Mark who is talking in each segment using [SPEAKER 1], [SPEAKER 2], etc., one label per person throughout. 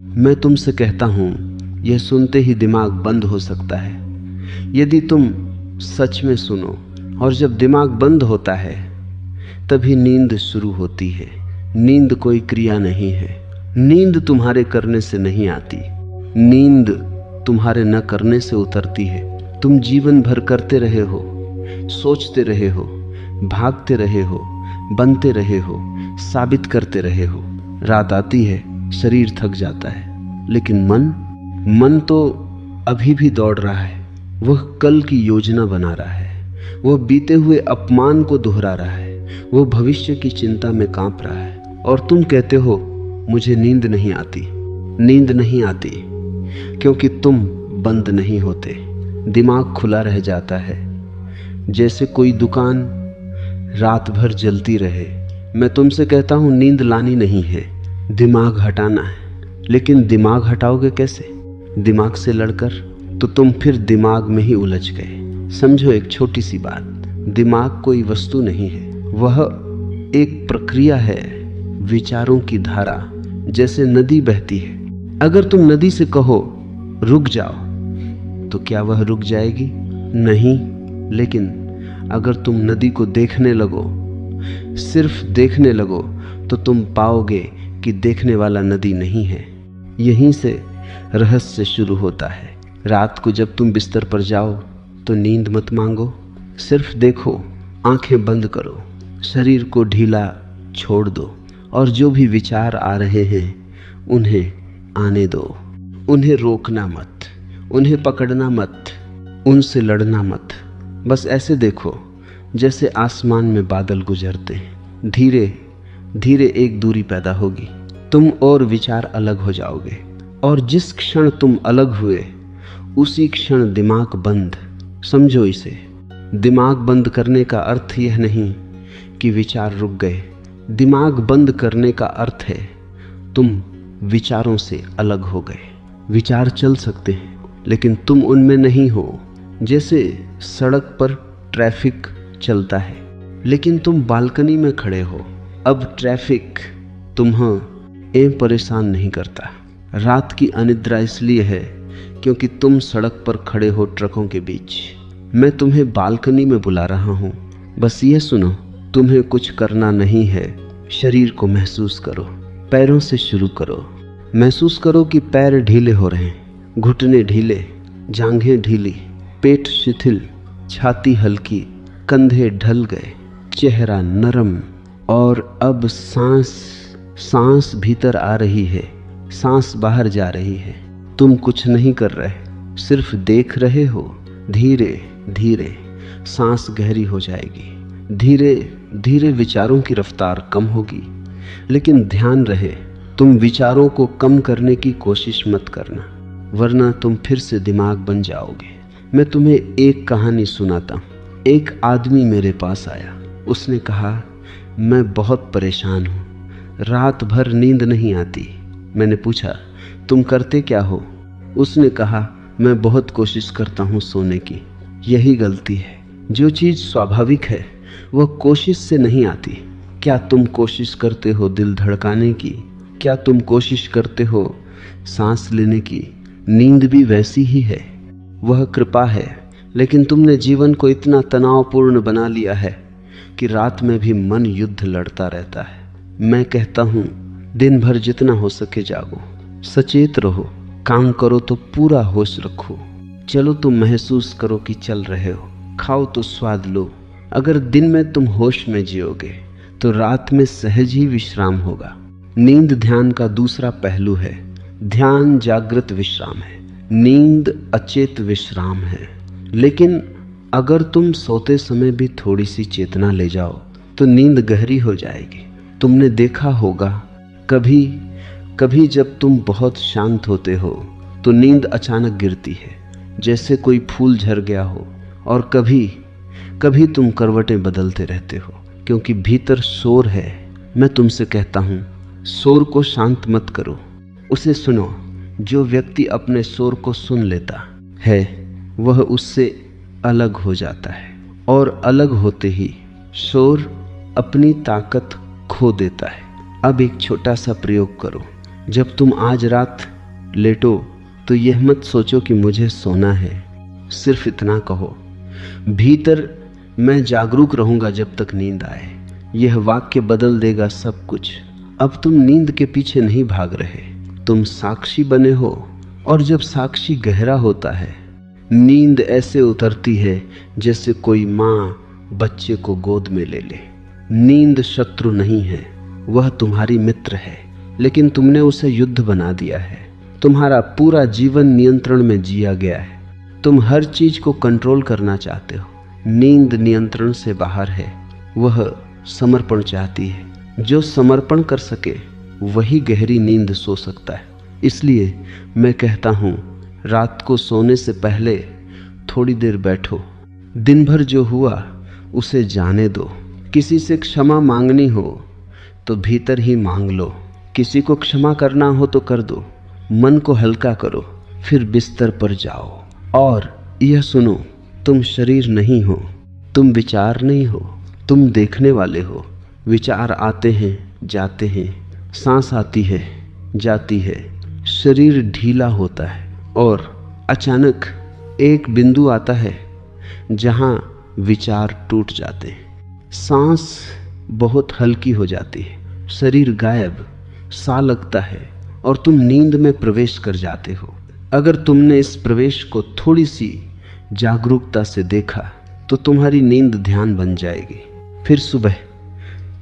[SPEAKER 1] मैं तुमसे कहता हूँ, यह सुनते ही दिमाग बंद हो सकता है यदि तुम सच में सुनो। और जब दिमाग बंद होता है तभी नींद शुरू होती है। नींद कोई क्रिया नहीं है। नींद तुम्हारे करने से नहीं आती, नींद तुम्हारे न करने से उतरती है। तुम जीवन भर करते रहे हो, सोचते रहे हो, भागते रहे हो, बनते रहे हो, साबित करते रहे हो। रात आती है, शरीर थक जाता है, लेकिन मन तो अभी भी दौड़ रहा है। वह कल की योजना बना रहा है, वह बीते हुए अपमान को दोहरा रहा है, वह भविष्य की चिंता में कांप रहा है। और तुम कहते हो मुझे नींद नहीं आती। नींद नहीं आती क्योंकि तुम बंद नहीं होते। दिमाग खुला रह जाता है, जैसे कोई दुकान रात भर जलती रहे। मैं तुमसे कहता हूं, नींद लानी नहीं है, दिमाग हटाना है। लेकिन दिमाग हटाओगे कैसे? दिमाग से लड़कर? तो तुम फिर दिमाग में ही उलझ गए। समझो एक छोटी सी बात, दिमाग कोई वस्तु नहीं है, वह एक प्रक्रिया है, विचारों की धारा। जैसे नदी बहती है, अगर तुम नदी से कहो रुक जाओ तो क्या वह रुक जाएगी? नहीं। लेकिन अगर तुम नदी को देखने लगो, सिर्फ देखने लगो, तो तुम पाओगे कि देखने वाला नदी नहीं है। यहीं से रहस्य शुरू होता है। रात को जब तुम बिस्तर पर जाओ तो नींद मत मांगो, सिर्फ देखो, आंखें बंद करो, शरीर को ढीला छोड़ दो और जो भी विचार आ रहे हैं उन्हें आने दो। उन्हें रोकना मत, उन्हें पकड़ना मत, उनसे लड़ना मत। बस ऐसे देखो जैसे आसमान में बादल गुजरते हैं। धीरे धीरे एक दूरी पैदा होगी, तुम और विचार अलग हो जाओगे। और जिस क्षण तुम अलग हुए उसी क्षण दिमाग बंद। समझो इसे, दिमाग बंद करने का अर्थ यह नहीं कि विचार रुक गए। दिमाग बंद करने का अर्थ है तुम विचारों से अलग हो गए। विचार चल सकते हैं लेकिन तुम उनमें नहीं हो। जैसे सड़क पर ट्रैफिक चलता है लेकिन तुम बालकनी में खड़े हो। अब ट्रैफिक तुम्हें परेशान नहीं करता। रात की अनिद्रा इसलिए है क्योंकि तुम सड़क पर खड़े हो ट्रकों के बीच। मैं तुम्हें बालकनी में बुला रहा हूँ। बस ये सुनो, तुम्हें कुछ करना नहीं है। शरीर को महसूस करो, पैरों से शुरू करो। महसूस करो कि पैर ढीले हो रहे हैं, घुटने ढीले, जांघें ढीली, पेट शिथिल, छाती हल्की, कंधे ढल गए, चेहरा नरम। और अब सांस भीतर आ रही है, सांस बाहर जा रही है। तुम कुछ नहीं कर रहे, सिर्फ देख रहे हो। धीरे धीरे सांस गहरी हो जाएगी, धीरे धीरे विचारों की रफ्तार कम होगी। लेकिन ध्यान रहे, तुम विचारों को कम करने की कोशिश मत करना, वरना तुम फिर से दिमाग बन जाओगे। मैं तुम्हें एक कहानी सुनाता हूँ। एक आदमी मेरे पास आया। उसने कहा, मैं बहुत परेशान हूँ, रात भर नींद नहीं आती। मैंने पूछा, तुम करते क्या हो? उसने कहा, मैं बहुत कोशिश करता हूँ सोने की। यही गलती है। जो चीज़ स्वाभाविक है वह कोशिश से नहीं आती। क्या तुम कोशिश करते हो दिल धड़काने की? क्या तुम कोशिश करते हो सांस लेने की? नींद भी वैसी ही है, वह कृपा है। लेकिन तुमने जीवन को इतना तनावपूर्ण बना लिया है कि रात में भी मन युद्ध लड़ता रहता है। मैं कहता हूँ, दिन भर जितना हो सके जागो, सचेत रहो, काम करो तो पूरा होश रखो। चलो तुम महसूस करो कि चल रहे हो, खाओ तो स्वाद लो। अगर दिन में तुम होश में जियोगे तो रात में सहज ही विश्राम होगा। नींद ध्यान का दूसरा पहलू है। ध्यान जागृत विश्राम है, नींद अचेत विश्राम है। लेकिन अगर तुम सोते समय भी थोड़ी सी चेतना ले जाओ तो नींद गहरी हो जाएगी। तुमने देखा होगा, कभी कभी जब तुम बहुत शांत होते हो तो नींद अचानक गिरती है, जैसे कोई फूल झर गया हो। और कभी कभी तुम करवटें बदलते रहते हो क्योंकि भीतर शोर है। मैं तुमसे कहता हूँ, शोर को शांत मत करो, उसे सुनो। जो व्यक्ति अपने शोर को सुन लेता है वह उससे अलग हो जाता है, और अलग होते ही शोर अपनी ताकत खो देता है। अब एक छोटा सा प्रयोग करो। जब तुम आज रात लेटो तो यह मत सोचो कि मुझे सोना है, सिर्फ इतना कहो, भीतर मैं जागरूक रहूंगा जब तक नींद आए। यह वाक्य बदल देगा सब कुछ। अब तुम नींद के पीछे नहीं भाग रहे, तुम साक्षी बने हो। और जब साक्षी गहरा होता है, नींद ऐसे उतरती है जैसे कोई माँ बच्चे को गोद में ले ले। नींद शत्रु नहीं है, वह तुम्हारी मित्र है, लेकिन तुमने उसे युद्ध बना दिया है। तुम्हारा पूरा जीवन नियंत्रण में जिया गया है। तुम हर चीज को कंट्रोल करना चाहते हो। नींद नियंत्रण से बाहर है, वह समर्पण चाहती है। जो समर्पण कर सके वही गहरी नींद सो सकता है। इसलिए मैं कहता हूँ, रात को सोने से पहले थोड़ी देर बैठो। दिन भर जो हुआ उसे जाने दो। किसी से क्षमा मांगनी हो तो भीतर ही मांग लो। किसी को क्षमा करना हो तो कर दो। मन को हल्का करो, फिर बिस्तर पर जाओ। और यह सुनो, तुम शरीर नहीं हो, तुम विचार नहीं हो, तुम देखने वाले हो। विचार आते हैं, जाते हैं, सांस आती है, जाती है, शरीर ढीला होता है और अचानक एक बिंदु आता है जहां विचार टूट जाते हैं। सांस बहुत हल्की हो जाती है, शरीर गायब सा लगता है और तुम नींद में प्रवेश कर जाते हो। अगर तुमने इस प्रवेश को थोड़ी सी जागरूकता से देखा तो तुम्हारी नींद ध्यान बन जाएगी। फिर सुबह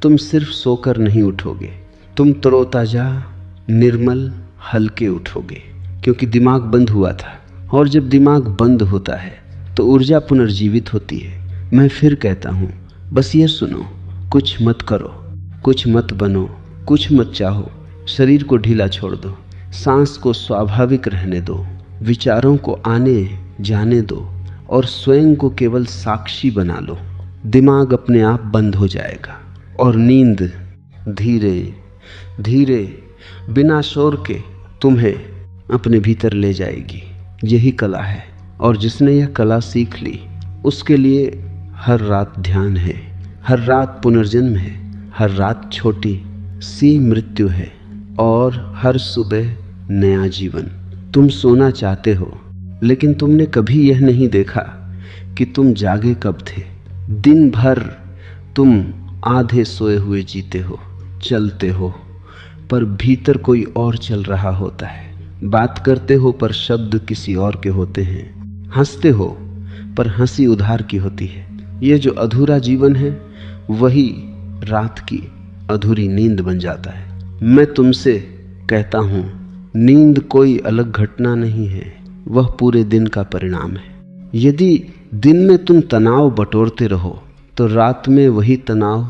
[SPEAKER 1] तुम सिर्फ सोकर नहीं उठोगे, तुम तरोताजा, निर्मल, हल्के उठोगे, क्योंकि दिमाग बंद हुआ था। और जब दिमाग बंद होता है तो ऊर्जा पुनर्जीवित होती है। मैं फिर कहता हूँ, बस ये सुनो, कुछ मत करो, कुछ मत बनो, कुछ मत चाहो, शरीर को ढीला छोड़ दो, सांस को स्वाभाविक रहने दो, विचारों को आने जाने दो और स्वयं को केवल साक्षी बना लो। दिमाग अपने आप बंद हो जाएगा और नींद धीरे धीरे बिना शोर के तुम्हें अपने भीतर ले जाएगी। यही कला है, और जिसने यह कला सीख ली उसके लिए हर रात ध्यान है, हर रात पुनर्जन्म है, हर रात छोटी सी मृत्यु है और हर सुबह नया जीवन। तुम सोना चाहते हो, लेकिन तुमने कभी यह नहीं देखा कि तुम जागे कब थे। दिन भर तुम आधे सोए हुए जीते हो, चलते हो, पर भीतर कोई और चल रहा होता है। बात करते हो पर शब्द किसी और के होते हैं। हंसते हो पर हंसी उधार की होती है। ये जो अधूरा जीवन है वही रात की अधूरी नींद बन जाता है। मैं तुमसे कहता हूँ, नींद कोई अलग घटना नहीं है, वह पूरे दिन का परिणाम है। यदि दिन में तुम तनाव बटोरते रहो तो रात में वही तनाव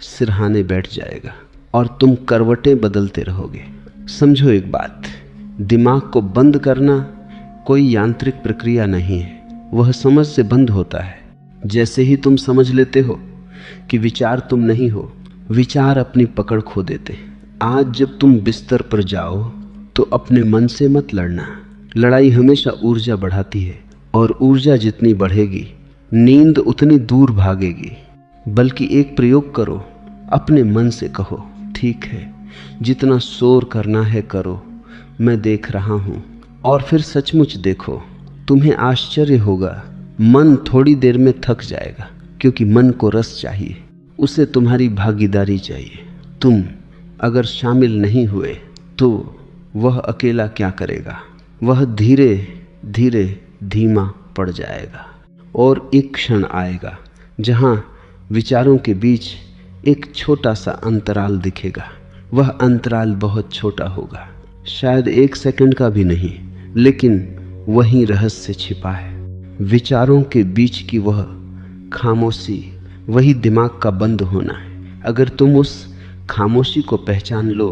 [SPEAKER 1] सिरहाने बैठ जाएगा और तुम करवटें बदलते रहोगे। समझो एक बात, दिमाग को बंद करना कोई यांत्रिक प्रक्रिया नहीं है, वह समझ से बंद होता है। जैसे ही तुम समझ लेते हो कि विचार तुम नहीं हो, विचार अपनी पकड़ खो देते हैं। आज जब तुम बिस्तर पर जाओ तो अपने मन से मत लड़ना। लड़ाई हमेशा ऊर्जा बढ़ाती है और ऊर्जा जितनी बढ़ेगी नींद उतनी दूर भागेगी। बल्कि एक प्रयोग करो, अपने मन से कहो, ठीक है, जितना शोर करना है करो, मैं देख रहा हूँ। और फिर सचमुच देखो, तुम्हें आश्चर्य होगा, मन थोड़ी देर में थक जाएगा, क्योंकि मन को रस चाहिए, उसे तुम्हारी भागीदारी चाहिए। तुम अगर शामिल नहीं हुए तो वह अकेला क्या करेगा? वह धीरे धीरे धीमा पड़ जाएगा और एक क्षण आएगा जहाँ विचारों के बीच एक छोटा सा अंतराल दिखेगा। वह अंतराल बहुत छोटा होगा, शायद 1 सेकंड का भी नहीं, लेकिन वही रहस्य छिपा है। विचारों के बीच की वह खामोशी, वही दिमाग का बंद होना है। अगर तुम उस खामोशी को पहचान लो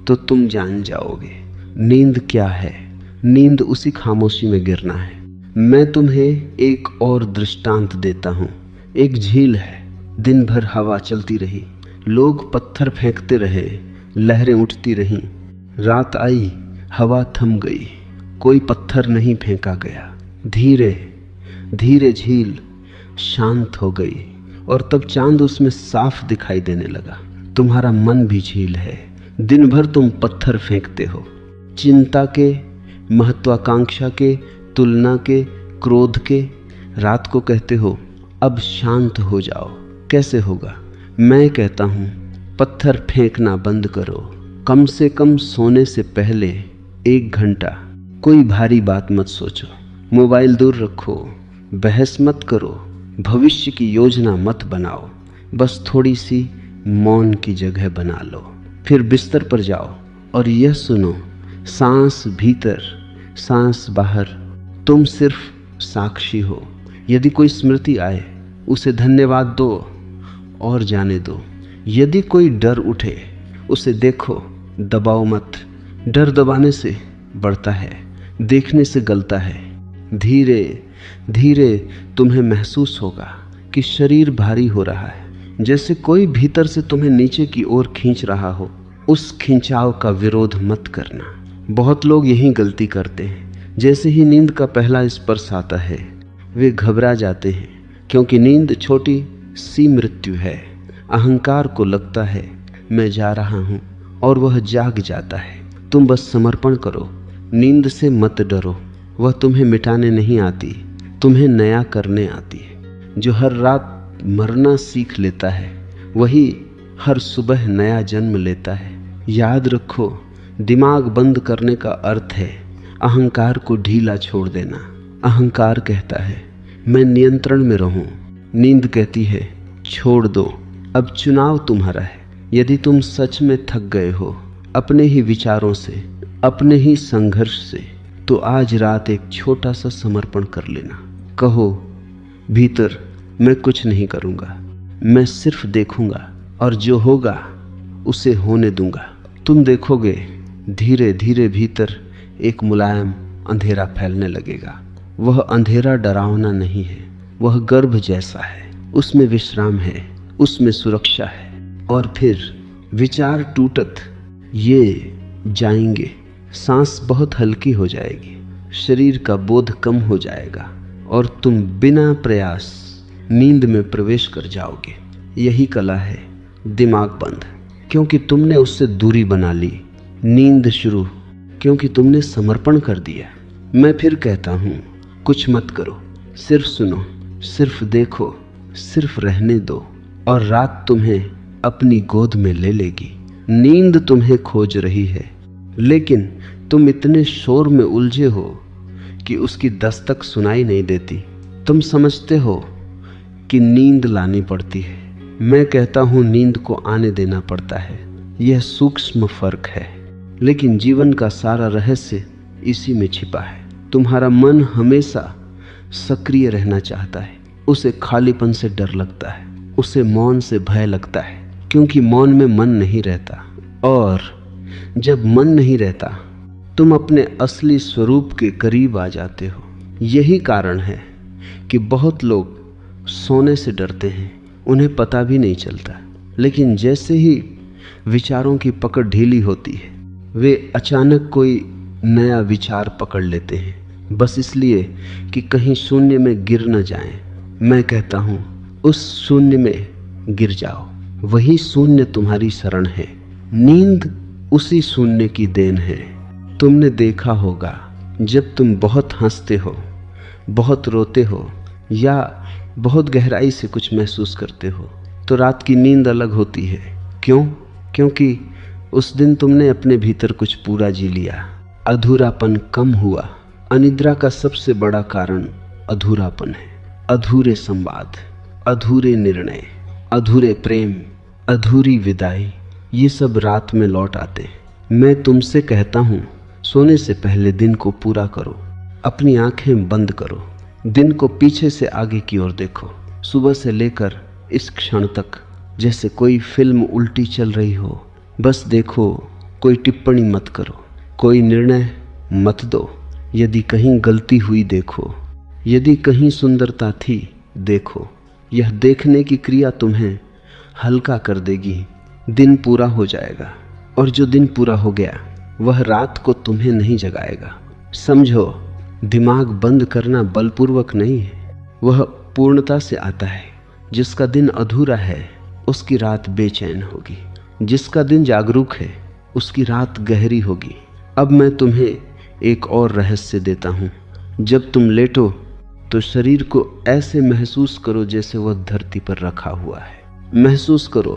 [SPEAKER 1] तो तुम जान जाओगे नींद क्या है। नींद उसी खामोशी में गिरना है। मैं तुम्हें एक और दृष्टांत देता हूँ। एक झील है, दिन भर हवा चलती रही, लोग पत्थर फेंकते रहे, लहरें उठती रहीं। रात आई, हवा थम गई, कोई पत्थर नहीं फेंका गया। धीरे धीरे झील शांत हो गई और तब चांद उसमें साफ दिखाई देने लगा। तुम्हारा मन भी झील है, दिन भर तुम पत्थर फेंकते हो, चिंता के, महत्वाकांक्षा के, तुलना के, क्रोध के। रात को कहते हो अब शांत हो जाओ। कैसे होगा? मैं कहता हूं पत्थर फेंकना बंद करो। कम से कम सोने से पहले 1 घंटा कोई भारी बात मत सोचो, मोबाइल दूर रखो, बहस मत करो, भविष्य की योजना मत बनाओ। बस थोड़ी सी मौन की जगह बना लो। फिर बिस्तर पर जाओ और यह सुनो, सांस भीतर सांस बाहर, तुम सिर्फ साक्षी हो। यदि कोई स्मृति आए उसे धन्यवाद दो और जाने दो। यदि कोई डर उठे उसे देखो, दबाओ मत। डर दबाने से बढ़ता है, देखने से गलता है। धीरे धीरे तुम्हें महसूस होगा कि शरीर भारी हो रहा है, जैसे कोई भीतर से तुम्हें नीचे की ओर खींच रहा हो। उस खिंचाव का विरोध मत करना। बहुत लोग यही गलती करते हैं। जैसे ही नींद का पहला स्पर्श आता है वे घबरा जाते हैं, क्योंकि नींद छोटी सी मृत्यु है। अहंकार को लगता है मैं जा रहा हूं और वह जाग जाता है। तुम बस समर्पण करो, नींद से मत डरो। वह तुम्हें मिटाने नहीं आती, तुम्हें नया करने आती है। जो हर रात मरना सीख लेता है वही हर सुबह नया जन्म लेता है। याद रखो, दिमाग बंद करने का अर्थ है अहंकार को ढीला छोड़ देना। अहंकार कहता है मैं नियंत्रण में रहूं, नींद कहती है छोड़ दो, अब चुनाव तुम्हारा है। यदि तुम सच में थक गए हो अपने ही विचारों से, अपने ही संघर्ष से, तो आज रात एक छोटा सा समर्पण कर लेना। कहो भीतर मैं कुछ नहीं करूंगा, मैं सिर्फ देखूंगा और जो होगा उसे होने दूंगा। तुम देखोगे धीरे धीरे भीतर एक मुलायम अंधेरा फैलने लगेगा। वह अंधेरा डरावना नहीं है, वह गर्भ जैसा है। उसमें विश्राम है, उसमें सुरक्षा है। और फिर विचार टूटत ये जाएंगे, सांस बहुत हल्की हो जाएगी, शरीर का बोध कम हो जाएगा और तुम बिना प्रयास नींद में प्रवेश कर जाओगे। यही कला है दिमाग बंद, क्योंकि तुमने उससे दूरी बना ली। नींद शुरू, क्योंकि तुमने समर्पण कर दिया। मैं फिर कहता हूँ कुछ मत करो, सिर्फ सुनो, सिर्फ देखो, सिर्फ रहने दो और रात तुम्हें अपनी गोद में ले लेगी। नींद तुम्हें खोज रही है, लेकिन तुम इतने शोर में उलझे हो कि उसकी दस्तक सुनाई नहीं देती। तुम समझते हो कि नींद लानी पड़ती है, मैं कहता हूँ नींद को आने देना पड़ता है। यह सूक्ष्म फर्क है, लेकिन जीवन का सारा रहस्य इसी में छिपा है। तुम्हारा मन हमेशा सक्रिय रहना चाहता है, उसे खालीपन से डर लगता है, उसे मौन से भय लगता है, क्योंकि मौन में मन नहीं रहता। और जब मन नहीं रहता तुम अपने असली स्वरूप के करीब आ जाते हो। यही कारण है कि बहुत लोग सोने से डरते हैं, उन्हें पता भी नहीं चलता। लेकिन जैसे ही विचारों की पकड़ ढीली होती है वे अचानक कोई नया विचार पकड़ लेते हैं, बस इसलिए कि कहीं शून्य में गिर न जाएं। मैं कहता हूँ उस शून्य में गिर जाओ, वही शून्य तुम्हारी शरण है। नींद उसी शून्य की देन है। तुमने देखा होगा जब तुम बहुत हंसते हो, बहुत रोते हो या बहुत गहराई से कुछ महसूस करते हो तो रात की नींद अलग होती है। क्यों? क्योंकि उस दिन तुमने अपने भीतर कुछ पूरा जी लिया, अधूरापन कम हुआ। अनिद्रा का सबसे बड़ा कारण अधूरापन है। अधूरे संवाद, अधूरे निर्णय, अधूरे प्रेम, अधूरी विदाई, ये सब रात में लौट आते हैं। मैं तुमसे कहता हूँ सोने से पहले दिन को पूरा करो, अपनी आंखें बंद करो, दिन को पीछे से आगे की ओर देखो, सुबह से लेकर इस क्षण तक जैसे कोई फिल्म उल्टी चल रही हो। बस देखो, कोई टिप्पणी मत करो, कोई निर्णय मत दो। यदि कहीं गलती हुई देखो, यदि कहीं सुंदरता थी देखो। यह देखने की क्रिया तुम्हें हल्का कर देगी। दिन पूरा हो जाएगा और जो दिन पूरा हो गया वह रात को तुम्हें नहीं जगाएगा। समझो, दिमाग बंद करना बलपूर्वक नहीं है, वह पूर्णता से आता है। जिसका दिन अधूरा है उसकी रात बेचैन होगी, जिसका दिन जागरूक है उसकी रात गहरी होगी। अब मैं तुम्हें एक और रहस्य देता हूँ। जब तुम लेटो तो शरीर को ऐसे महसूस करो जैसे वह धरती पर रखा हुआ है। महसूस करो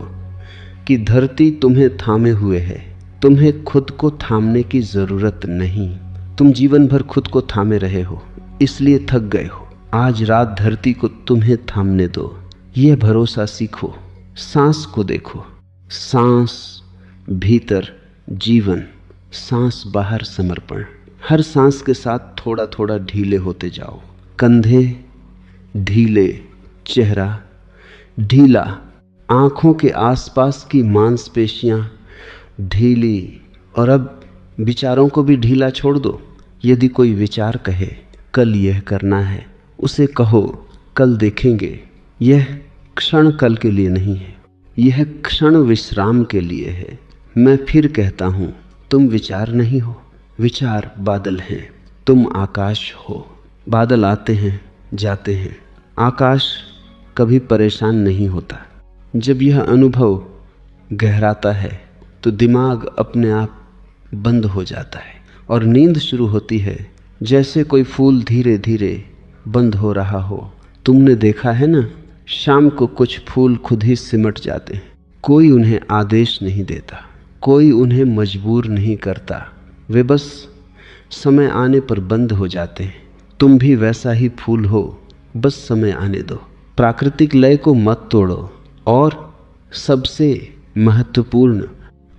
[SPEAKER 1] कि धरती तुम्हें थामे हुए है। तुम्हें खुद को थामने की जरूरत नहीं। तुम जीवन भर खुद को थामे रहे हो, इसलिए थक गए हो। आज रात धरती को तुम्हें थामने दो। यह भरोसा सीखो। सांस को देखो। सांस भीतर जीवन, सांस बाहर समर्पण। हर सांस के साथ थोड़ा थोड़ा ढीले होते जाओ। कंधे ढीले, चेहरा ढीला, आंखों के आसपास की मांसपेशियां ढीली। और अब विचारों को भी ढीला छोड़ दो। यदि कोई विचार कहे कल यह करना है, उसे कहो कल देखेंगे। यह क्षण कल के लिए नहीं है, यह क्षण विश्राम के लिए है। मैं फिर कहता हूं, तुम विचार नहीं हो, विचार बादल हैं। तुम आकाश हो। बादल आते हैं जाते हैं, आकाश कभी परेशान नहीं होता। जब यह अनुभव गहराता है तो दिमाग अपने आप बंद हो जाता है और नींद शुरू होती है, जैसे कोई फूल धीरे धीरे बंद हो रहा हो। तुमने देखा है ना, शाम को कुछ फूल खुद ही सिमट जाते हैं। कोई उन्हें आदेश नहीं देता, कोई उन्हें मजबूर नहीं करता, वे बस समय आने पर बंद हो जाते हैं। तुम भी वैसा ही फूल हो, बस समय आने दो। प्राकृतिक लय को मत तोड़ो और सबसे महत्वपूर्ण,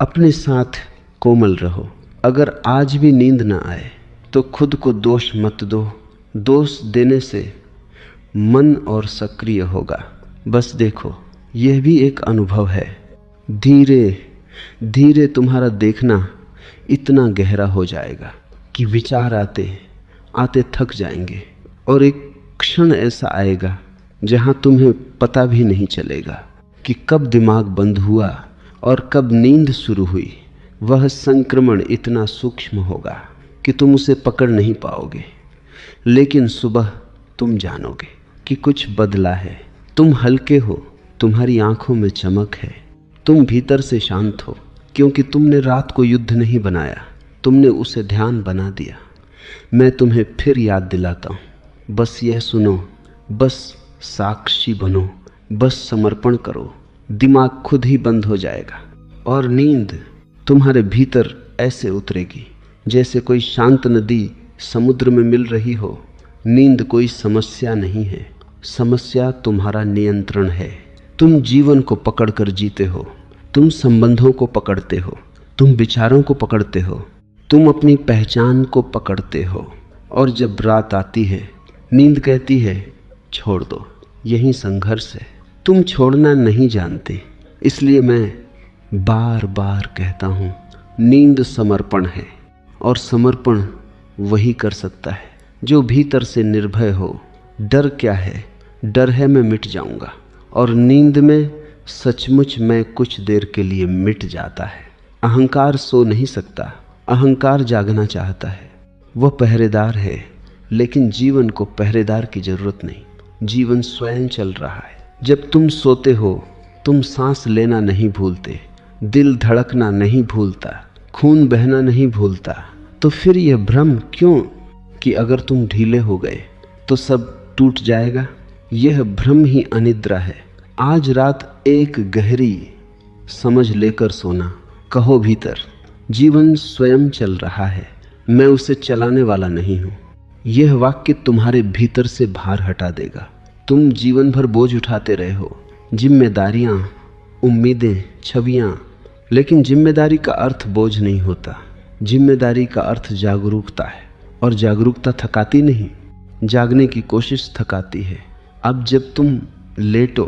[SPEAKER 1] अपने साथ कोमल रहो। अगर आज भी नींद न आए तो खुद को दोष मत दो। दोष देने से मन और सक्रिय होगा। बस देखो, यह भी एक अनुभव है। धीरे धीरे तुम्हारा देखना इतना गहरा हो जाएगा कि विचार आते आते थक जाएंगे और एक क्षण ऐसा आएगा जहां तुम्हें पता भी नहीं चलेगा कि कब दिमाग बंद हुआ और कब नींद शुरू हुई। वह संक्रमण इतना सूक्ष्म होगा कि तुम उसे पकड़ नहीं पाओगे, लेकिन सुबह तुम जानोगे कि कुछ बदला है। तुम हल्के हो, तुम्हारी आंखों में चमक है, तुम भीतर से शांत हो, क्योंकि तुमने रात को युद्ध नहीं बनाया, तुमने उसे ध्यान बना दिया। मैं तुम्हें फिर याद दिलाता हूँ, बस यह सुनो, बस साक्षी बनो, बस समर्पण करो। दिमाग खुद ही बंद हो जाएगा और नींद तुम्हारे भीतर ऐसे उतरेगी जैसे कोई शांत नदी समुद्र में मिल रही हो। नींद कोई समस्या नहीं है, समस्या तुम्हारा नियंत्रण है। तुम जीवन को पकड़कर जीते हो, तुम संबंधों को पकड़ते हो, तुम विचारों को पकड़ते हो, तुम अपनी पहचान को पकड़ते हो। और जब रात आती है, नींद कहती है छोड़ दो। यही संघर्ष है। तुम छोड़ना नहीं जानते, इसलिए मैं बार बार कहता हूँ, नींद समर्पण है और समर्पण वही कर सकता है जो भीतर से निर्भय हो। डर क्या है? डर है मैं मिट जाऊंगा, और नींद में सचमुच मैं कुछ देर के लिए मिट जाता है। अहंकार सो नहीं सकता, अहंकार जागना चाहता है। वह पहरेदार है, लेकिन जीवन को पहरेदार की जरूरत नहीं, जीवन स्वयं चल रहा है। जब तुम सोते हो, तुम सांस लेना नहीं भूलते, दिल धड़कना नहीं भूलता, खून बहना नहीं भूलता। तो फिर यह भ्रम क्यों कि अगर तुम ढीले हो गए तो सब टूट जाएगा? यह भ्रम ही अनिद्रा है। आज रात एक गहरी समझ लेकर सोना। कहो भीतर, जीवन स्वयं चल रहा है, मैं उसे चलाने वाला नहीं हूँ। यह वाक्य तुम्हारे भीतर से भार हटा देगा। तुम जीवन भर बोझ उठाते रहे हो, जिम्मेदारियां, उम्मीदें, छवियां, लेकिन जिम्मेदारी का अर्थ बोझ नहीं होता। जिम्मेदारी का अर्थ जागरूकता है, और जागरूकता थकाती नहीं, जागने की कोशिश थकाती है। अब जब तुम लेटो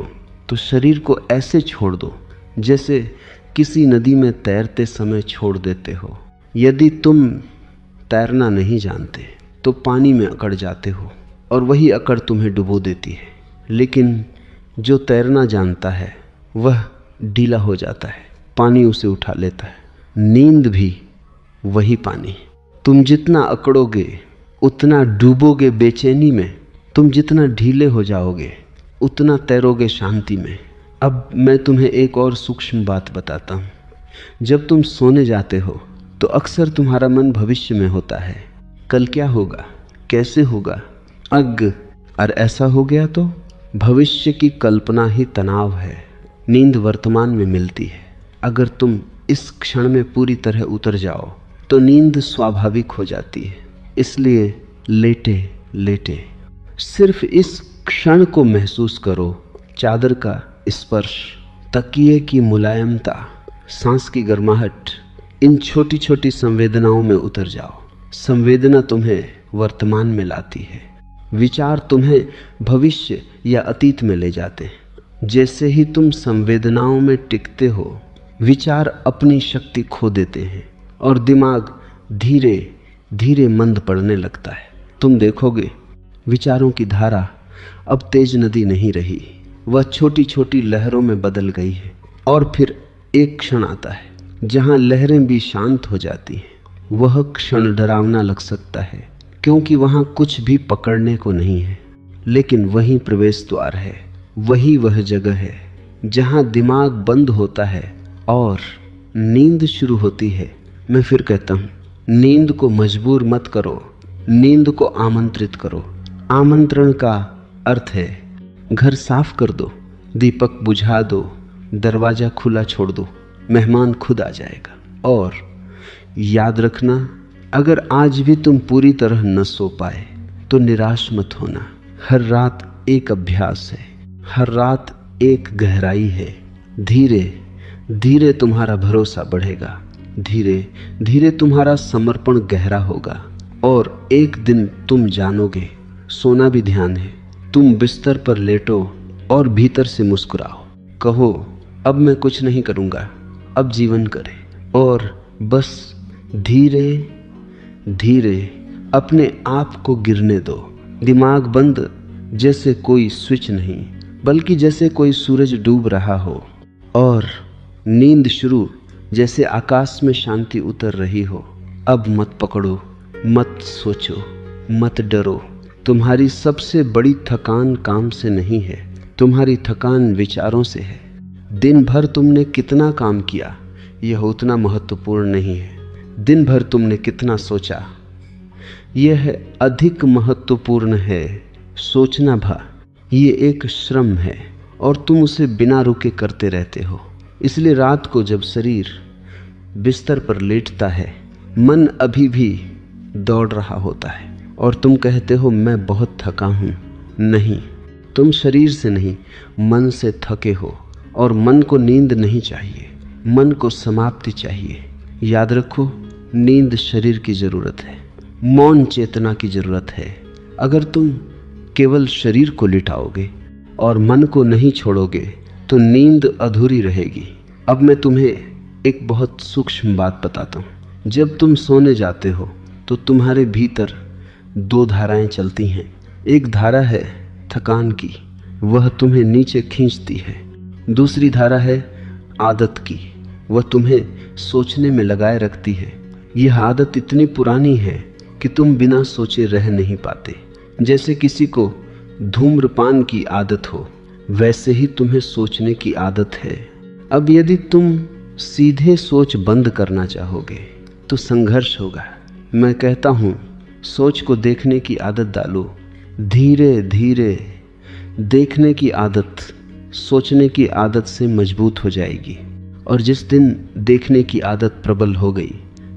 [SPEAKER 1] तो शरीर को ऐसे छोड़ दो जैसे किसी नदी में तैरते समय छोड़ देते हो। यदि तुम तैरना नहीं जानते तो पानी में अकड़ जाते हो और वही अकड़ तुम्हें डुबो देती है, लेकिन जो तैरना जानता है वह ढीला हो जाता है, पानी उसे उठा लेता है। नींद भी वही पानी। तुम जितना अकड़ोगे उतना डूबोगे बेचैनी में, तुम जितना ढीले हो जाओगे उतना तैरोगे शांति में। अब मैं तुम्हें एक और सूक्ष्म बात बताता हूँ। जब तुम सोने जाते हो तो अक्सर तुम्हारा मन भविष्य में होता है। कल क्या होगा, कैसे होगा, और ऐसा हो गया तो भविष्य की कल्पना ही तनाव है। नींद वर्तमान में मिलती है। अगर तुम इस क्षण में पूरी तरह उतर जाओ तो नींद स्वाभाविक हो जाती है। इसलिए लेटे लेटे सिर्फ इस क्षण को महसूस करो। चादर का स्पर्श, तकिए की मुलायमता, सांस की गर्माहट, इन छोटी छोटी संवेदनाओं में उतर जाओ। संवेदना तुम्हें वर्तमान में लाती है। विचार तुम्हें भविष्य या अतीत में ले जाते हैं। जैसे ही तुम संवेदनाओं में टिकते हो, विचार अपनी शक्ति खो देते हैं और दिमाग धीरे धीरे मंद पड़ने लगता है। तुम देखोगे विचारों की धारा अब तेज नदी नहीं रही, वह छोटी छोटी लहरों में बदल गई है। और फिर एक क्षण आता है जहां लहरें भी शांत हो जाती हैं। वह क्षण डरावना लग सकता है क्योंकि वहां कुछ भी पकड़ने को नहीं है, लेकिन वही प्रवेश द्वार है, वही वह जगह है जहां दिमाग बंद होता है और नींद शुरू होती है। मैं फिर कहता हूं, नींद को मजबूर मत करो, नींद को आमंत्रित करो। आमंत्रण का अर्थ है घर साफ कर दो, दीपक बुझा दो, दरवाजा खुला छोड़ दो, मेहमान खुद आ जाएगा। और याद रखना, अगर आज भी तुम पूरी तरह न सो पाए तो निराश मत होना। हर रात एक अभ्यास है, हर रात एक गहराई है। धीरे धीरे तुम्हारा भरोसा बढ़ेगा, धीरे धीरे तुम्हारा समर्पण गहरा होगा और एक दिन तुम जानोगे। सोना भी ध्यान है। तुम बिस्तर पर लेटो और भीतर से मुस्कुराओ, कहो अब मैं कुछ नहीं करूँगा, अब जीवन करे। और बस धीरे धीरे अपने आप को गिरने दो। दिमाग बंद जैसे कोई स्विच नहीं, बल्कि जैसे कोई सूरज डूब रहा हो। और नींद शुरू जैसे आकाश में शांति उतर रही हो। अब मत पकड़ो, मत सोचो, मत डरो। तुम्हारी सबसे बड़ी थकान काम से नहीं है, तुम्हारी थकान विचारों से है। दिन भर तुमने कितना काम किया यह उतना महत्वपूर्ण नहीं है, दिन भर तुमने कितना सोचा यह अधिक महत्वपूर्ण है। सोचना भा ये एक श्रम है और तुम उसे बिना रुके करते रहते हो। इसलिए रात को जब शरीर बिस्तर पर लेटता है, मन अभी भी दौड़ रहा होता है और तुम कहते हो मैं बहुत थका हूँ। नहीं, तुम शरीर से नहीं मन से थके हो और मन को नींद नहीं चाहिए, मन को समाप्ति चाहिए। याद रखो, नींद शरीर की ज़रूरत है, मौन चेतना की ज़रूरत है। अगर तुम केवल शरीर को लिटाओगे और मन को नहीं छोड़ोगे तो नींद अधूरी रहेगी। अब मैं तुम्हें एक बहुत सूक्ष्म बात बताता हूँ। जब तुम सोने जाते हो तो तुम्हारे भीतर दो धाराएं चलती हैं। एक धारा है थकान की, वह तुम्हें नीचे खींचती है। दूसरी धारा है आदत की, वह तुम्हें सोचने में लगाए रखती है। यह आदत इतनी पुरानी है कि तुम बिना सोचे रह नहीं पाते। जैसे किसी को धूम्रपान की आदत हो, वैसे ही तुम्हें सोचने की आदत है। अब यदि तुम सीधे सोच बंद करना चाहोगे तो संघर्ष होगा। मैं कहता हूँ, सोच को देखने की आदत डालो। धीरे धीरे देखने की आदत सोचने की आदत से मजबूत हो जाएगी। और जिस दिन देखने की आदत प्रबल हो गई,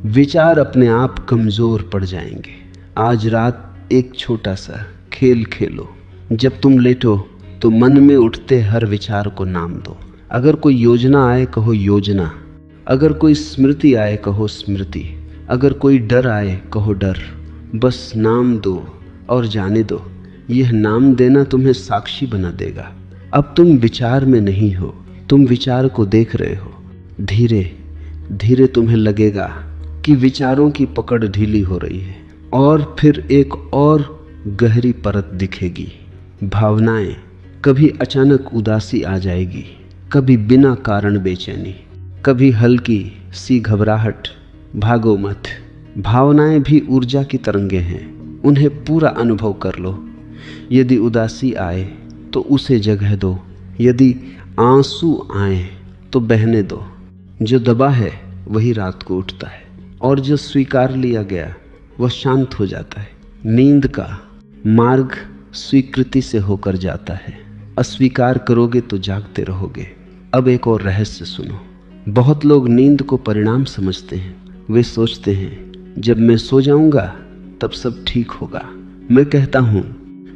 [SPEAKER 1] विचार अपने आप कमज़ोर पड़ जाएंगे। आज रात एक छोटा सा खेल खेलो। जब तुम लेटो तो मन में उठते हर विचार को नाम दो। अगर कोई योजना आए कहो योजना, अगर कोई स्मृति आए कहो स्मृति, अगर कोई डर आए कहो डर। बस नाम दो और जाने दो। यह नाम देना तुम्हें साक्षी बना देगा। अब तुम विचार में नहीं हो, तुम विचार को देख रहे हो। धीरे धीरे तुम्हें लगेगा कि विचारों की पकड़ ढीली हो रही है और फिर एक और गहरी परत दिखेगी। भावनाएं, कभी अचानक उदासी आ जाएगी, कभी बिना कारण बेचैनी, कभी हल्की सी घबराहट। भागो मत, भावनाएं भी ऊर्जा की तरंगे हैं, उन्हें पूरा अनुभव कर लो। यदि उदासी आए तो उसे जगह दो, यदि आंसू आए तो बहने दो। जो दबा है वही रात को उठता है, और जो स्वीकार लिया गया वह शांत हो जाता है। नींद का मार्ग स्वीकृति से होकर जाता है। अस्वीकार करोगे तो जागते रहोगे। अब एक और रहस्य सुनो। बहुत लोग नींद को परिणाम समझते हैं। वे सोचते हैं जब मैं सो जाऊंगा तब सब ठीक होगा। मैं कहता हूं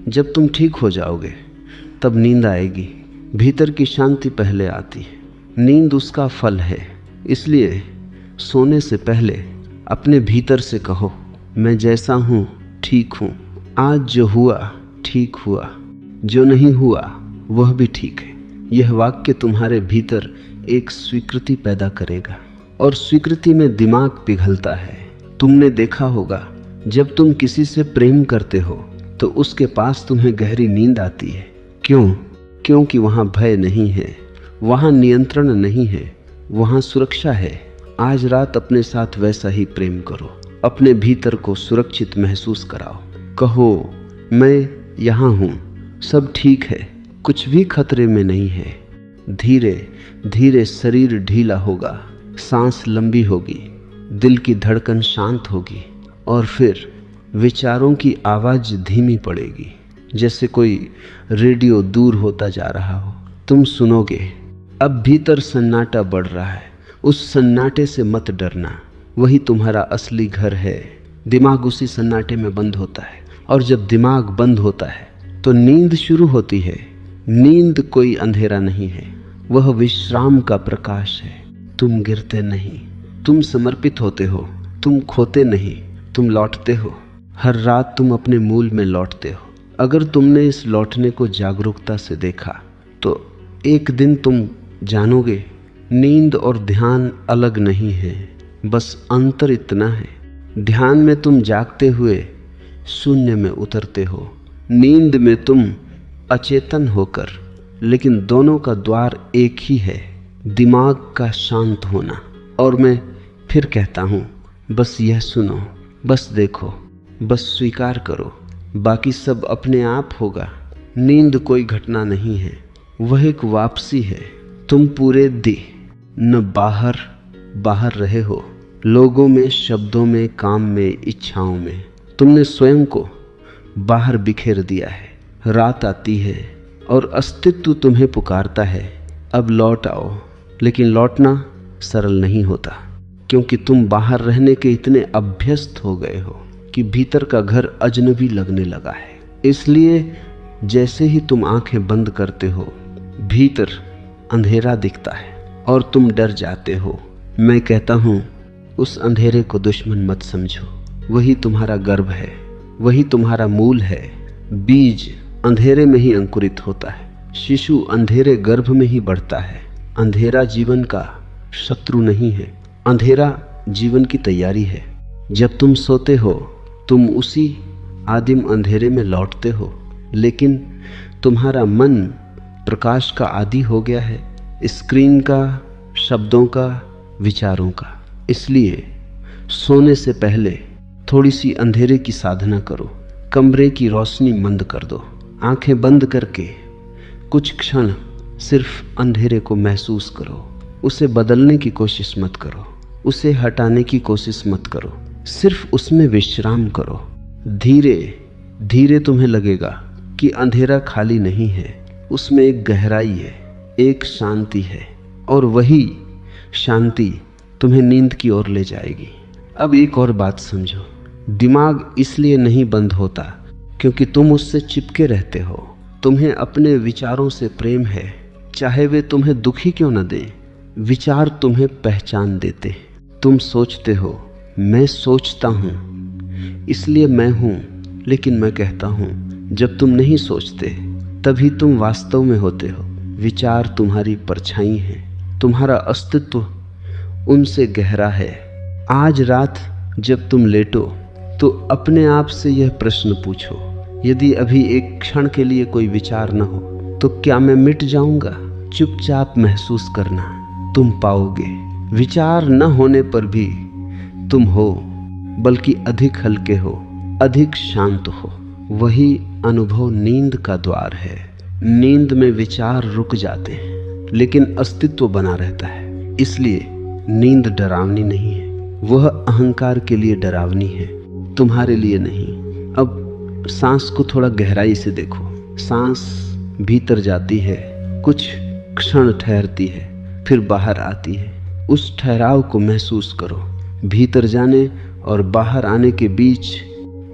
[SPEAKER 1] जब तुम ठीक हो जाओगे तब नींद आएगी। भीतर की शांति पहले आती है, नींद उसका फल है। इसलिए सोने से पहले अपने भीतर से कहो, मैं जैसा हूं ठीक हूं। आज जो हुआ ठीक हुआ, जो नहीं हुआ वह भी ठीक है। यह वाक्य तुम्हारे भीतर एक स्वीकृति पैदा करेगा, और स्वीकृति में दिमाग पिघलता है। तुमने देखा होगा जब तुम किसी से प्रेम करते हो तो उसके पास तुम्हें गहरी नींद आती है। क्यों? क्योंकि वहां भय नहीं है, वहां नियंत्रण नहीं है, वहां सुरक्षा है। आज रात अपने साथ वैसा ही प्रेम करो। अपने भीतर को सुरक्षित महसूस कराओ। कहो, मैं यहाँ हूँ, सब ठीक है, कुछ भी खतरे में नहीं है। धीरे धीरे शरीर ढीला होगा, सांस लंबी होगी, दिल की धड़कन शांत होगी, और फिर विचारों की आवाज धीमी पड़ेगी, जैसे कोई रेडियो दूर होता जा रहा हो। तुम सुनोगे। अब भीतर सन्नाटा बढ़ रहा है। उस सन्नाटे से मत डरना, वही तुम्हारा असली घर है। दिमाग उसी सन्नाटे में बंद होता है, और जब दिमाग बंद होता है तो नींद शुरू होती है। नींद कोई अंधेरा नहीं है, वह विश्राम का प्रकाश है। तुम गिरते नहीं, तुम समर्पित होते हो। तुम खोते नहीं, तुम लौटते हो। हर रात तुम अपने मूल में लौटते हो। अगर तुमने इस लौटने को जागरूकता से देखा तो एक दिन तुम जानोगे नींद और ध्यान अलग नहीं है, बस अंतर इतना है, ध्यान में तुम जागते हुए शून्य में उतरते हो, नींद में तुम अचेतन होकर, लेकिन दोनों का द्वार एक ही है, दिमाग का शांत होना। और मैं फिर कहता हूँ, बस यह सुनो, बस देखो, बस स्वीकार करो, बाकी सब अपने आप होगा। नींद कोई घटना नहीं है, वह एक वापसी है। तुम पूरे दिन न बाहर रहे हो, लोगों में, शब्दों में, काम में, इच्छाओं में। तुमने स्वयं को बाहर बिखेर दिया है। रात आती है और अस्तित्व तुम्हें पुकारता है, अब लौट आओ। लेकिन लौटना सरल नहीं होता, क्योंकि तुम बाहर रहने के इतने अभ्यस्त हो गए हो कि भीतर का घर अजनबी लगने लगा है। इसलिए जैसे ही तुम आंखें बंद करते हो, भीतर अंधेरा दिखता है और तुम डर जाते हो। मैं कहता हूँ, उस अंधेरे को दुश्मन मत समझो, वही तुम्हारा गर्भ है, वही तुम्हारा मूल है। बीज अंधेरे में ही अंकुरित होता है, शिशु अंधेरे गर्भ में ही बढ़ता है। अंधेरा जीवन का शत्रु नहीं है, अंधेरा जीवन की तैयारी है। जब तुम सोते हो तुम उसी आदिम अंधेरे में लौटते हो, लेकिन तुम्हारा मन प्रकाश का आदी हो गया है, स्क्रीन का, शब्दों का, विचारों का। इसलिए सोने से पहले थोड़ी सी अंधेरे की साधना करो। कमरे की रोशनी मंद कर दो, आंखें बंद करके कुछ क्षण सिर्फ अंधेरे को महसूस करो। उसे बदलने की कोशिश मत करो, उसे हटाने की कोशिश मत करो, सिर्फ उसमें विश्राम करो। धीरे धीरे तुम्हें लगेगा कि अंधेरा खाली नहीं है, उसमें एक गहराई है, एक शांति है, और वही शांति तुम्हें नींद की ओर ले जाएगी। अब एक और बात समझो, दिमाग इसलिए नहीं बंद होता क्योंकि तुम उससे चिपके रहते हो। तुम्हें अपने विचारों से प्रेम है, चाहे वे तुम्हें दुखी क्यों न दें। विचार तुम्हें पहचान देते हैं। तुम सोचते हो, मैं सोचता हूँ इसलिए मैं हूँ, लेकिन मैं कहता हूँ जब तुम नहीं सोचते तभी तुम वास्तव में होते हो। विचार तुम्हारी परछाई है, तुम्हारा अस्तित्व उनसे गहरा है। आज रात जब तुम लेटो तो अपने आप से यह प्रश्न पूछो, यदि अभी एक क्षण के लिए कोई विचार न हो तो क्या मैं मिट जाऊंगा? चुपचाप महसूस करना, तुम पाओगे विचार न होने पर भी तुम हो, बल्कि अधिक हल्के हो, अधिक शांत हो। वही अनुभव नींद का द्वार है। नींद में विचार रुक जाते हैं, लेकिन अस्तित्व बना रहता है। इसलिए नींद डरावनी नहीं है, वह अहंकार के लिए डरावनी है, तुम्हारे लिए नहीं। अब सांस को थोड़ा गहराई से देखो। सांस भीतर जाती है, कुछ क्षण ठहरती है, फिर बाहर आती है। उस ठहराव को महसूस करो। भीतर जाने और बाहर आने के बीच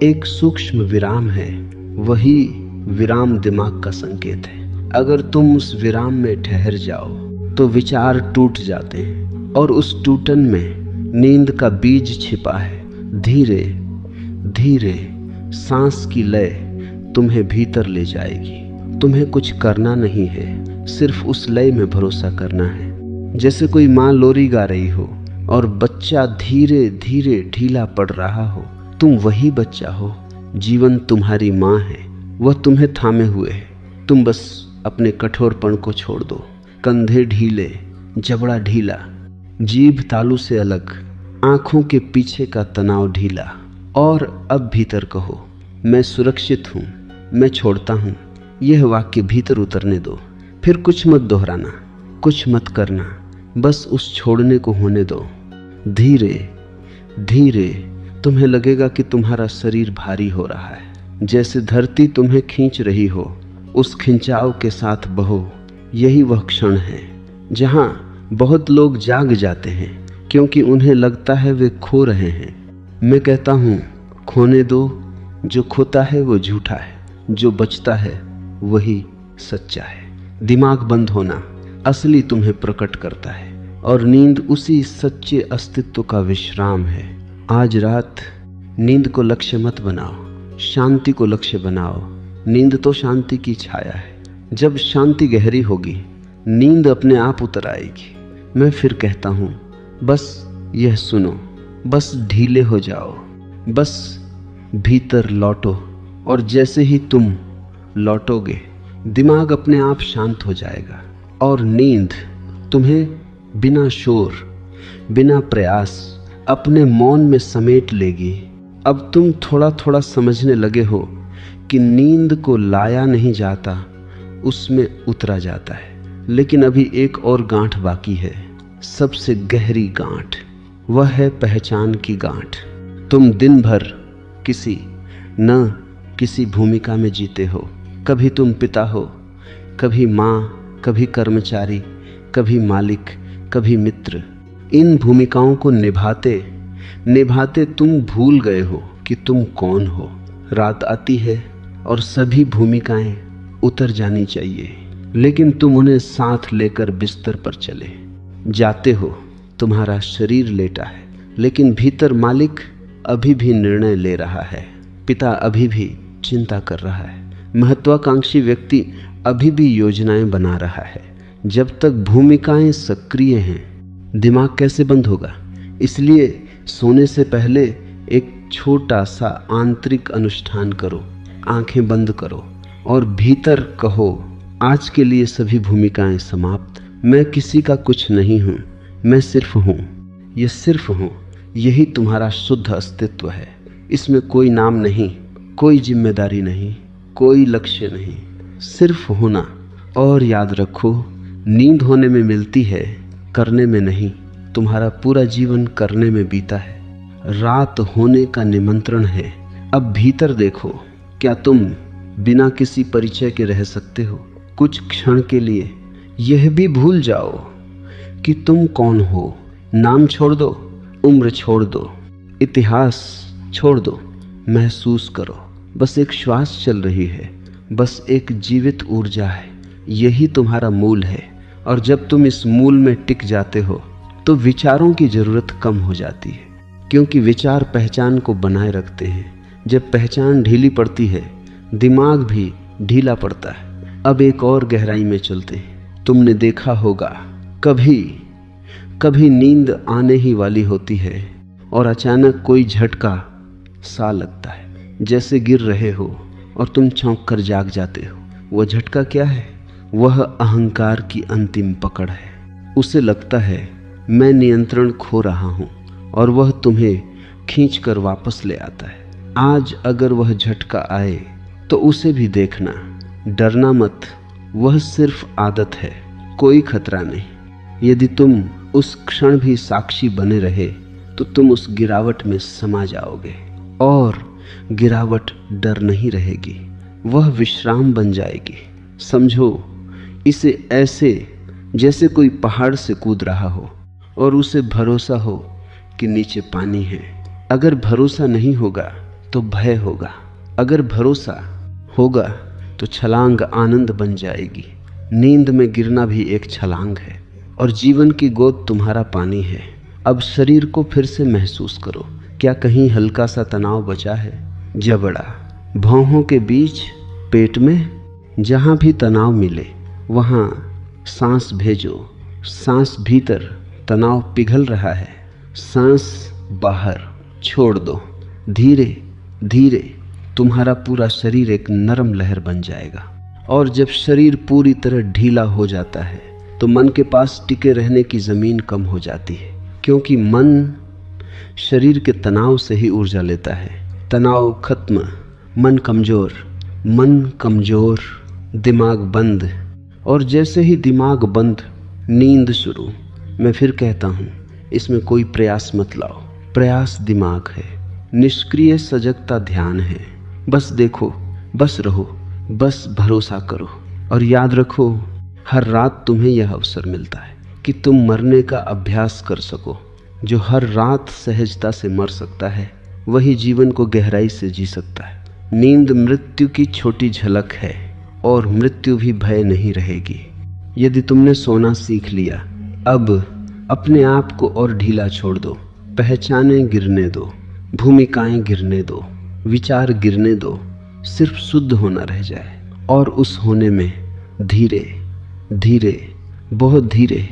[SPEAKER 1] एक सूक्ष्म विराम है, वही विराम दिमाग का संकेत है। अगर तुम उस विराम में ठहर जाओ तो विचार टूट जाते हैं और उस टूटन में नींद का बीज छिपा है। धीरे धीरे सांस की लय तुम्हें भीतर ले जाएगी। तुम्हें कुछ करना नहीं है, सिर्फ उस लय में भरोसा करना है। जैसे कोई माँ लोरी गा रही हो और बच्चा धीरे धीरे ढीला पड़ रहा हो। तुम वही बच्चा हो, जीवन तुम्हारी माँ है, वह तुम्हें थामे हुए है। तुम बस अपने कठोरपन को छोड़ दो। कंधे ढीले, जबड़ा ढीला, जीभ तालू से अलग, आंखों के पीछे का तनाव ढीला। और अब भीतर कहो, मैं सुरक्षित हूँ, मैं छोड़ता हूँ। यह वाक्य भीतर उतरने दो। फिर कुछ मत दोहराना, कुछ मत करना, बस उस छोड़ने को होने दो। धीरे धीरे तुम्हें लगेगा कि तुम्हारा शरीर भारी हो रहा है, जैसे धरती तुम्हें खींच रही हो। उस खिंचाव के साथ बहो। यही वह क्षण है जहां बहुत लोग जाग जाते हैं, क्योंकि उन्हें लगता है वे खो रहे हैं। मैं कहता हूँ, खोने दो। जो खोता है वो झूठा है, जो बचता है वही सच्चा है। दिमाग बंद होना असली तुम्हें प्रकट करता है, और नींद उसी सच्चे अस्तित्व का विश्राम है। आज रात नींद को लक्ष्य मत बनाओ, शांति को लक्ष्य बनाओ। नींद तो शांति की छाया है। जब शांति गहरी होगी, नींद अपने आप उतर आएगी। मैं फिर कहता हूँ, बस यह सुनो, बस ढीले हो जाओ, बस भीतर लौटो। और जैसे ही तुम लौटोगे, दिमाग अपने आप शांत हो जाएगा और नींद तुम्हें बिना शोर, बिना प्रयास अपने मौन में समेट लेगी। अब तुम थोड़ा थोड़ा समझने लगे हो कि नींद को लाया नहीं जाता, उसमें उतरा जाता है। लेकिन अभी एक और गांठ बाकी है, सबसे गहरी गांठ। वह है पहचान की गांठ। तुम दिन भर किसी भूमिका में जीते हो। कभी तुम पिता हो, कभी माँ, कभी कर्मचारी, कभी मालिक, कभी मित्र। इन भूमिकाओं को निभाते निभाते तुम भूल गए हो कि तुम कौन हो। रात आती है और सभी भूमिकाएं उतर जानी चाहिए, लेकिन तुम उन्हें साथ लेकर बिस्तर पर चले जाते हो। तुम्हारा शरीर लेटा है, लेकिन भीतर मालिक अभी भी निर्णय ले रहा है, पिता अभी भी चिंता कर रहा है, महत्वाकांक्षी व्यक्ति अभी भी योजनाएं बना रहा है। जब तक भूमिकाएं सक्रिय हैं, दिमाग कैसे बंद होगा? इसलिए सोने से पहले एक छोटा सा आंतरिक अनुष्ठान करो। आंखें बंद करो और भीतर कहो, आज के लिए सभी भूमिकाएं समाप्त। मैं किसी का कुछ नहीं हूँ, मैं सिर्फ हूँ। ये सिर्फ हूँ, यही तुम्हारा शुद्ध अस्तित्व है। इसमें कोई नाम नहीं, कोई जिम्मेदारी नहीं, कोई लक्ष्य नहीं, सिर्फ होना। और याद रखो, नींद होने में मिलती है, करने में नहीं। तुम्हारा पूरा जीवन करने में बीता है। रात होने का निमंत्रण है। अब भीतर देखो, क्या तुम बिना किसी परिचय के रह सकते हो? कुछ क्षण के लिए यह भी भूल जाओ कि तुम कौन हो। नाम छोड़ दो, उम्र छोड़ दो, इतिहास छोड़ दो। महसूस करो, बस एक श्वास चल रही है, बस एक जीवित ऊर्जा है। यही तुम्हारा मूल है। और जब तुम इस मूल में टिक जाते हो तो विचारों की जरूरत कम हो जाती है, क्योंकि विचार पहचान को बनाए रखते हैं। जब पहचान ढीली पड़ती है, दिमाग भी ढीला पड़ता है। अब एक और गहराई में चलते हैं। तुमने देखा होगा, कभी कभी नींद आने ही वाली होती है और अचानक कोई झटका सा लगता है, जैसे गिर रहे हो और तुम चौंक कर जाग जाते हो। वह झटका क्या है? वह अहंकार की अंतिम पकड़ है। उसे लगता है मैं नियंत्रण खो रहा हूं, और वह तुम्हें खींचकर वापस ले आता है। आज अगर वह झटका आए तो उसे भी देखना, डरना मत। वह सिर्फ आदत है, कोई खतरा नहीं। यदि तुम उस क्षण भी साक्षी बने रहे तो तुम उस गिरावट में समा जाओगे और गिरावट डर नहीं रहेगी, वह विश्राम बन जाएगी। समझो इसे ऐसे जैसे कोई पहाड़ से कूद रहा हो और उसे भरोसा हो कि नीचे पानी है। अगर भरोसा नहीं होगा तो भय होगा, अगर भरोसा होगा तो छलांग आनंद बन जाएगी। नींद में गिरना भी एक छलांग है और जीवन की गोद तुम्हारा पानी है। अब शरीर को फिर से महसूस करो, क्या कहीं हल्का सा तनाव बचा है? जबड़ा, भौहों के बीच, पेट में, जहाँ भी तनाव मिले वहाँ सांस भेजो। सांस भीतर, तनाव पिघल रहा है, सांस बाहर छोड़ दो। धीरे धीरे तुम्हारा पूरा शरीर एक नरम लहर बन जाएगा। और जब शरीर पूरी तरह ढीला हो जाता है तो मन के पास टिके रहने की ज़मीन कम हो जाती है, क्योंकि मन शरीर के तनाव से ही ऊर्जा लेता है। तनाव खत्म, मन कमज़ोर, दिमाग बंद। और जैसे ही दिमाग बंद, नींद शुरू। मैं फिर कहता हूँ, इसमें कोई प्रयास मत लाओ। प्रयास दिमाग है, निष्क्रिय सजगता ध्यान है। बस देखो, बस रहो, बस भरोसा करो। और याद रखो, हर रात तुम्हें यह अवसर मिलता है कि तुम मरने का अभ्यास कर सको। जो हर रात सहजता से मर सकता है वही जीवन को गहराई से जी सकता है। नींद मृत्यु की छोटी झलक है और मृत्यु भी भय नहीं रहेगी। यदि तुमने सोना सीख लिया, अब अपने आप को और ढीला छोड़ दो। पहचानें गिरने दो, भूमिकाएं गिरने दो, विचार गिरने दो। सिर्फ शुद्ध होना रह जाए और उस होने में धीरे धीरे, बहुत धीरे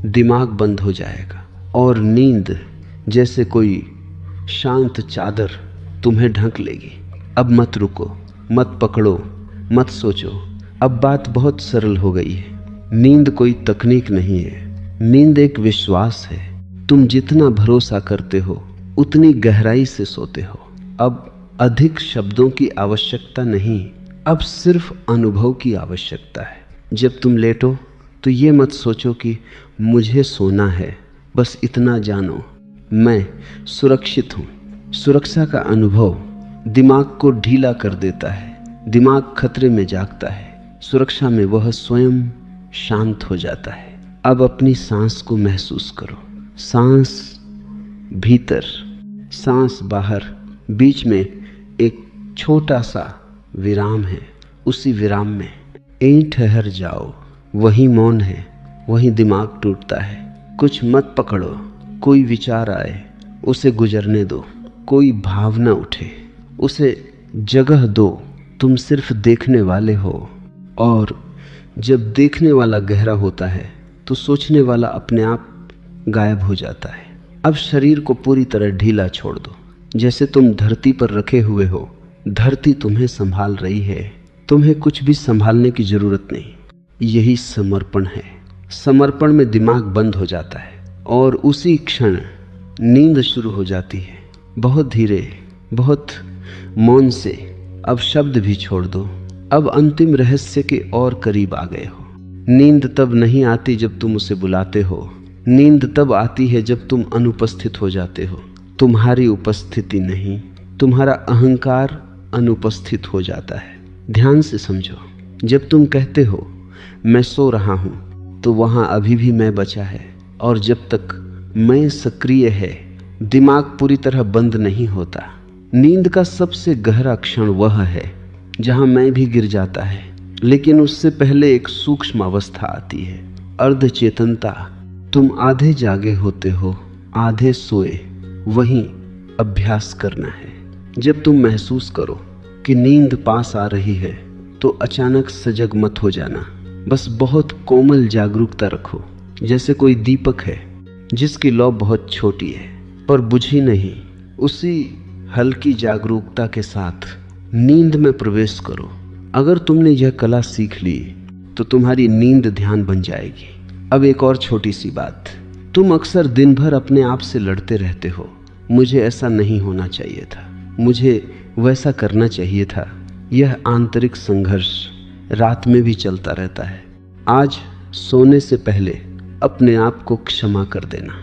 [SPEAKER 1] दिमाग बंद हो जाएगा और नींद जैसे कोई शांत चादर तुम्हें ढक लेगी। अब मत रुको, मत पकड़ो, मत सोचो। अब बात बहुत सरल हो गई है। नींद कोई तकनीक नहीं है, नींद एक विश्वास है। तुम जितना भरोसा करते हो उतनी गहराई से सोते हो। अब अधिक शब्दों की आवश्यकता नहीं, अब सिर्फ अनुभव की आवश्यकता है। जब तुम लेटो तो ये मत सोचो कि मुझे सोना है, बस इतना जानो मैं सुरक्षित हूँ। सुरक्षा का अनुभव दिमाग को ढीला कर देता है। दिमाग खतरे में जागता है, सुरक्षा में वह स्वयं शांत हो जाता है। अब अपनी सांस को महसूस करो। सांस भीतर, सांस बाहर, बीच में एक छोटा सा विराम है। उसी विराम में यहीं ठहर जाओ। वही मौन है, वही दिमाग टूटता है। कुछ मत पकड़ो, कोई विचार आए उसे गुजरने दो, कोई भावना उठे उसे जगह दो। तुम सिर्फ देखने वाले हो और जब देखने वाला गहरा होता है तो सोचने वाला अपने आप गायब हो जाता है। अब शरीर को पूरी तरह ढीला छोड़ दो, जैसे तुम धरती पर रखे हुए हो। धरती तुम्हें संभाल रही है, तुम्हें कुछ भी संभालने की जरूरत नहीं। यही समर्पण है। समर्पण में दिमाग बंद हो जाता है और उसी क्षण नींद शुरू हो जाती है। बहुत धीरे, बहुत मौन से। अब शब्द भी छोड़ दो। अब अंतिम रहस्य के और करीब आ गए हो। नींद तब नहीं आती जब तुम उसे बुलाते हो, नींद तब आती है जब तुम अनुपस्थित हो जाते हो। तुम्हारी उपस्थिति नहीं, तुम्हारा अहंकार अनुपस्थित हो जाता है। ध्यान से समझो, जब तुम कहते हो मैं सो रहा हूं तो वहां अभी भी मैं बचा है। और जब तक मैं सक्रिय है, दिमाग पूरी तरह बंद नहीं होता। नींद का सबसे गहरा क्षण वह है जहां मैं भी गिर जाता है, लेकिन उससे पहले एक सूक्ष्म अवस्था आती है, अर्ध चेतनता। तुम आधे जागे होते हो, आधे सोए। वहीं अभ्यास करना है। जब तुम महसूस करो कि नींद पास आ रही है तो अचानक सजग मत हो जाना। बस बहुत कोमल जागरूकता रखो, जैसे कोई दीपक है जिसकी लौ बहुत छोटी है पर बुझी नहीं। उसी हल्की जागरूकता के साथ नींद में प्रवेश करो। अगर तुमने यह कला सीख ली तो तुम्हारी नींद ध्यान बन जाएगी। अब एक और छोटी सी बात, तुम अक्सर दिन भर अपने आप से लड़ते रहते हो। मुझे ऐसा नहीं होना चाहिए था, मुझे वैसा करना चाहिए था। यह आंतरिक संघर्ष रात में भी चलता रहता है। आज सोने से पहले अपने आप को क्षमा कर देना।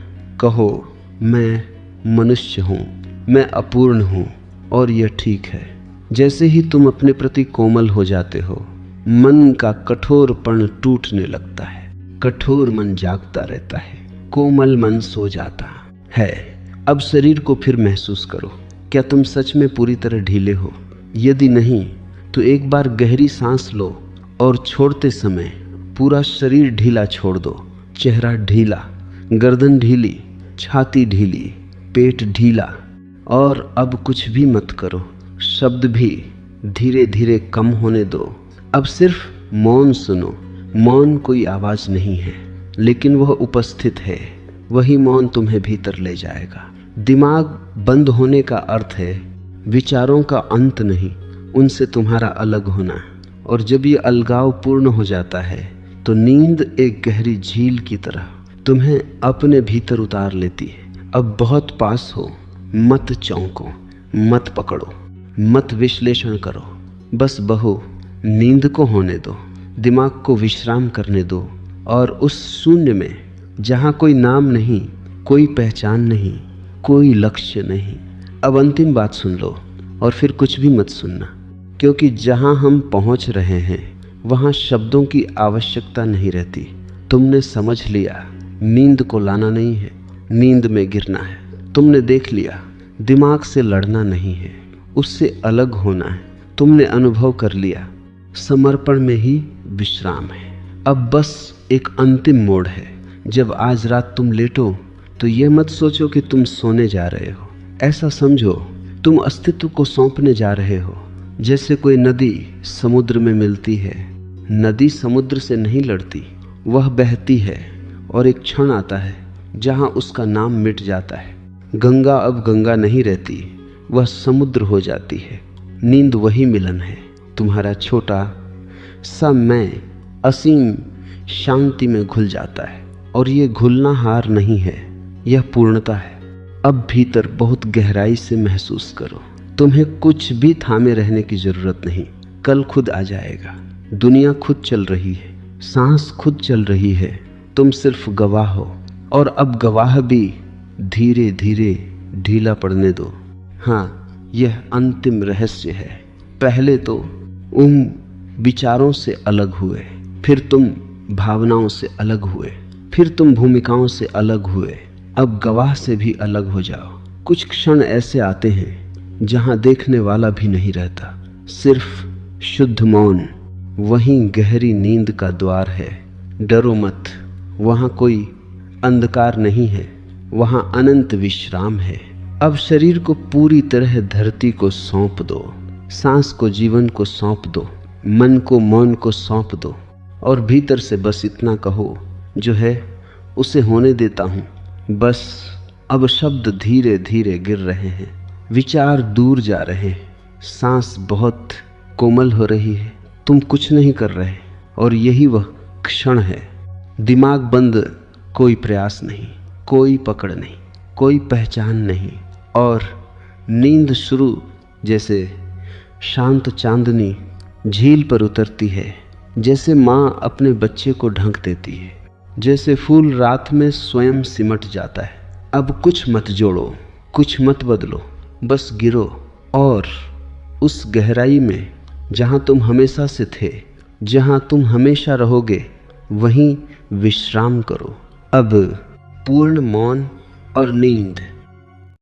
[SPEAKER 1] कहो, मैं मनुष्य हूँ, मैं अपूर्ण हूँ और यह ठीक है। जैसे ही तुम अपने प्रति कोमल हो जाते हो, मन का कठोरपन टूटने लगता है। कठोर मन जागता रहता है, कोमल मन सो जाता है। अब शरीर को फिर महसूस करो। क्या तुम सच में पूरी तरह ढीले हो? यदि नहीं तो एक बार गहरी सांस लो और छोड़ते समय पूरा शरीर ढीला छोड़ दो। चेहरा ढीला, गर्दन ढीली, छाती ढीली, पेट ढीला। और अब कुछ भी मत करो, शब्द भी धीरे धीरे कम होने दो। अब सिर्फ मौन सुनो। मौन कोई आवाज नहीं है, लेकिन वह उपस्थित है। वही मौन तुम्हें भीतर ले जाएगा। दिमाग बंद होने का अर्थ है विचारों का अंत नहीं, उनसे तुम्हारा अलग होना। और जब ये अलगाव पूर्ण हो जाता है तो नींद एक गहरी झील की तरह तुम्हें अपने भीतर उतार लेती है। अब बहुत पास हो, मत चौंको, मत पकड़ो, मत विश्लेषण करो, बस बहो, नींद को होने दो, दिमाग को विश्राम करने दो। और उस शून्य में जहाँ कोई नाम नहीं, कोई पहचान नहीं, कोई लक्ष्य नहीं। अब अंतिम बात सुन लो और फिर कुछ भी मत सुनना, क्योंकि जहाँ हम पहुँच रहे हैं वहाँ शब्दों की आवश्यकता नहीं रहती। तुमने समझ लिया, नींद को लाना नहीं है, नींद में गिरना है। तुमने देख लिया, दिमाग से लड़ना नहीं है, उससे अलग होना है। तुमने अनुभव कर लिया, समर्पण में ही विश्राम है। अब बस एक अंतिम मोड़ है। जब आज रात तुम लेटो तो यह मत सोचो कि तुम सोने जा रहे हो। ऐसा समझो तुम अस्तित्व को सौंपने जा रहे हो। जैसे कोई नदी समुद्र में मिलती है। नदी समुद्र से नहीं लड़ती, वह बहती है और एक क्षण आता है जहां उसका नाम मिट जाता है। गंगा अब गंगा नहीं रहती, वह समुद्र हो जाती है। नींद वही मिलन है। तुम्हारा छोटा सा मैं असीम शांति में घुल जाता है। और ये घुलना हार नहीं है, यह पूर्णता है। अब भीतर बहुत गहराई से महसूस करो, तुम्हें कुछ भी थामे रहने की जरूरत नहीं। कल खुद आ जाएगा। दुनिया खुद चल रही है, सांस खुद चल रही है, तुम सिर्फ गवाह हो। और अब गवाह भी धीरे धीरे ढीला पड़ने दो। हाँ, यह अंतिम रहस्य है। पहले तो उन विचारों से अलग हुए, फिर तुम भावनाओं से अलग हुए, फिर तुम भूमिकाओं से अलग हुए। अब गवाह से भी अलग हो जाओ। कुछ क्षण ऐसे आते हैं जहां देखने वाला भी नहीं रहता, सिर्फ शुद्ध मौन। वहीं गहरी नींद का द्वार है। डरो मत, वहां कोई अंधकार नहीं है, वहां अनंत विश्राम है। अब शरीर को पूरी तरह धरती को सौंप दो, सांस को जीवन को सौंप दो, मन को मौन को सौंप दो। और भीतर से बस इतना कहो, जो है उसे होने देता हूँ। बस अब शब्द धीरे धीरे गिर रहे हैं, विचार दूर जा रहे हैं, सांस बहुत कोमल हो रही है, तुम कुछ नहीं कर रहे। और यही वह क्षण है। दिमाग बंद, कोई प्रयास नहीं, कोई पकड़ नहीं, कोई पहचान नहीं। और नींद शुरू। जैसे शांत चांदनी झील पर उतरती है, जैसे माँ अपने बच्चे को ढक देती है, जैसे फूल रात में स्वयं सिमट जाता है। अब कुछ मत जोड़ो, कुछ मत बदलो, बस गिरो। और उस गहराई में जहाँ तुम हमेशा से थे, जहाँ तुम हमेशा रहोगे, वहीं विश्राम करो। अब पूर्ण मौन और नींद